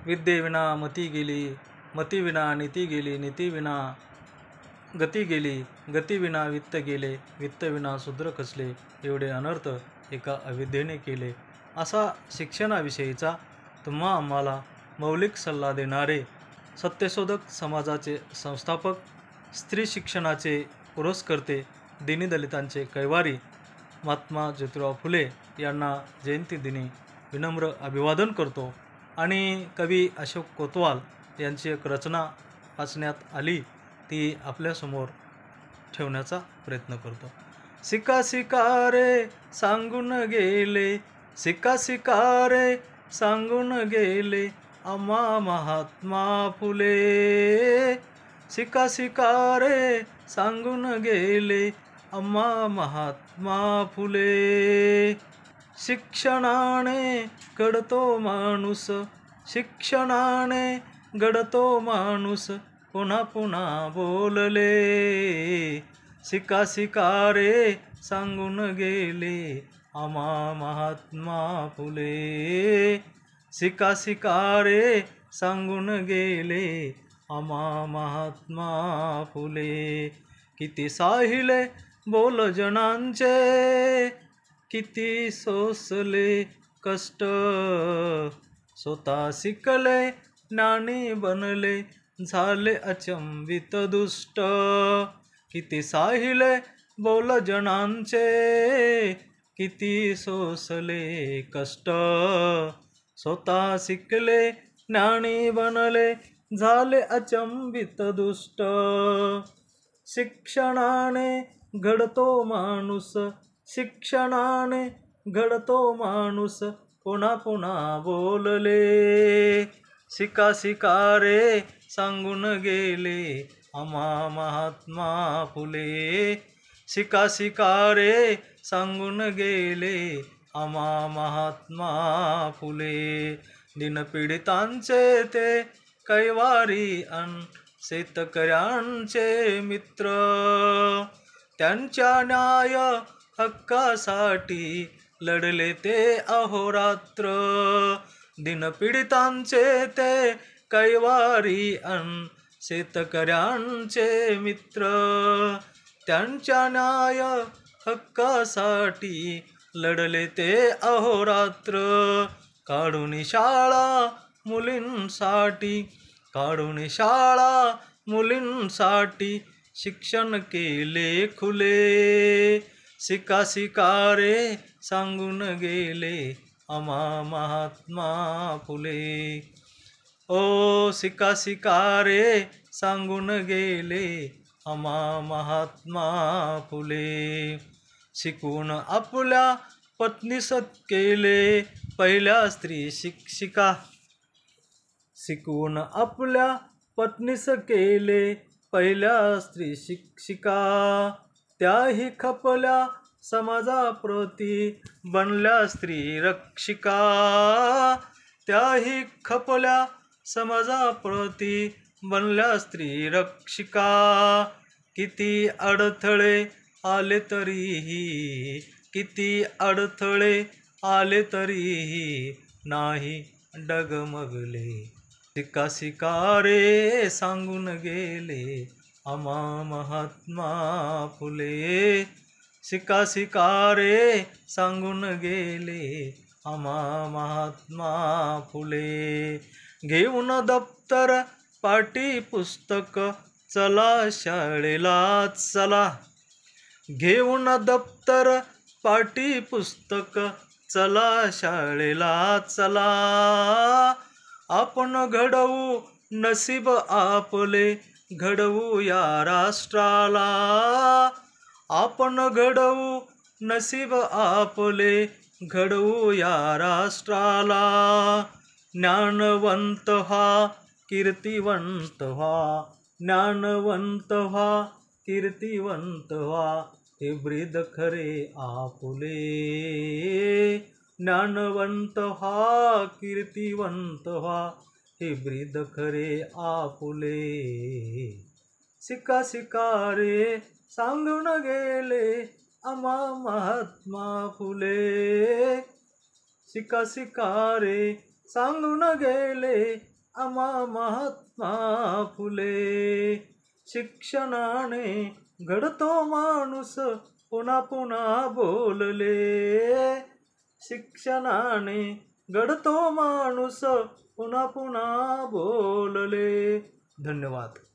विद्येविना मती गेली, मतीविना नीती गेली, नीतीविना गती गेली, गतीविना वित्त गेले, वित्तविना शूद्र खचले, एवढे अनर्थ एका अविद्येने केले. असा शिक्षणाविषयीचा तुम्हा आम्हाला मौलिक सल्ला देणारे सत्यशोधक समाजाचे संस्थापक, स्त्री शिक्षणाचे पुरस्कर्ते, दीनदलितांचे कैवारी महात्मा ज्योतिराव फुले यांना जयंतीदिनी विनम्र अभिवादन करतो आणि कवी अशोक कोतवाल यांची एक रचना वाचण्यात आली ती आपल्यासमोर ठेवण्याचा प्रयत्न करतो. सिका सिका रे सांगून गेले, सिका सिका रे सांगून गेले आम्हा महात्मा फुले, सिका सिका रे सांगून गेले आम्हा महात्मा फुले. शिक्षणाने घडतो माणूस, शिक्षणाने घडतो माणूस, पुन्हा पुन्हा बोलले, सिका सिका रे सांगून गेले आम्हा महात्मा फुले, सिका सिका रे सांगून गेले आम्हा महात्मा फुले. किती साहिले बोल जनांचे, किती सोसले कष्ट, स्वतः शिकले ज्ञानी बनले, झाले अचंबित दुष्ट. किती साहिले बोल जनांचे, किती सोसले कष्ट, स्वतः शिकले ज्ञानी बनले, झाले अचंबित दुष्ट. शिक्षणाने घडतो माणूस, शिक्षणाने घडतो माणूस, पुन्हा पुन्हा बोलले, सिका सिका रे सांगून गेले आम्हा महात्मा फुले, सिका सिका रे सांगून गेले आम्हा महात्मा फुले. दीनपीडितांचे ते कैवारी अन शेतकऱ्यांचे मित्र, त्यांच्या न्याय हक्कासाठी लढले ते अहोरात्र. दीनपीडितांचे ते कैवारी अन शेतकऱ्यांचे मित्र, त्यांच्या न्याय हक्कासाठी लढले ते अहोरात्र. काढून शाळा मुलींसाठी, काढून शाळा मुलींसाठी, शिक्षण केले खुले, सिका सिका रे सांगून गेले आम्हा महात्मा फुले. ओ सिका सिका रे सांगून गेले आम्हा महात्मा फुले. शिकून आपल्या पत्नीस केले पहिल्या स्त्री शिक्षिका, शिकून आपल्या पत्नीस केले पहिल्या स्त्री शिक्षिका. त्याही खपल्या समाजाप्रती बनल्या स्त्री रक्षिका, त्याही खपल्या समाजाप्रती बनल्या स्त्री रक्षिका. किती अडथळे आले तरीही, किती अडथळे आले तरीही नाही डगमगले, सिका सिका रे सांगून गेले आम्हा महात्मा फुले, सिका सिका रे सांगून गेले आम्हा महात्मा फुले. घेऊन दप्तर पाटी पुस्तक चला शाळेला चला, घेऊन दप्तर पाटी पुस्तक चला शाळेला चला. आपण घडवू नसीब आपले, घडवू या राष्ट्राला, आपण घडवू नसीब आपले, घडवू या राष्ट्राला. ज्ञानवंत व्हा, कीर्तिवंत व्हा, ज्ञानवंत व्हा, कीर्तिवंत व्हा, हे ब्रीद खरे आपुले. ज्ञानवंत व्हा, कीर्तिवंत व्हा, हे ब्रीद खरे आपुले. सिका सिका रे सांगून गेले आम्हा महात्मा फुले, सिका सिका रे सांगून गेले आम्हा महात्मा फुले. शिक्षणाने घडतो माणूस पुन्हा पुन्हा बोलले. शिक्षणाने घडतो माणूस पुन्हा पुन्हा बोलले. धन्यवाद.